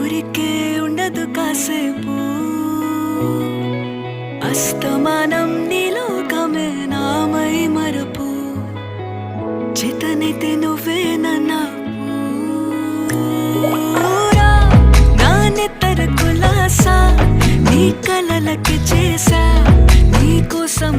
ఊరికే ఉండదు కాసేపు అస్తమానం నీలోకమే నామై మరపు చేతనైతే నువ్వే నన్నా నా నెత్తర కులాసా నీ కలలకి చేసా నీ కోసం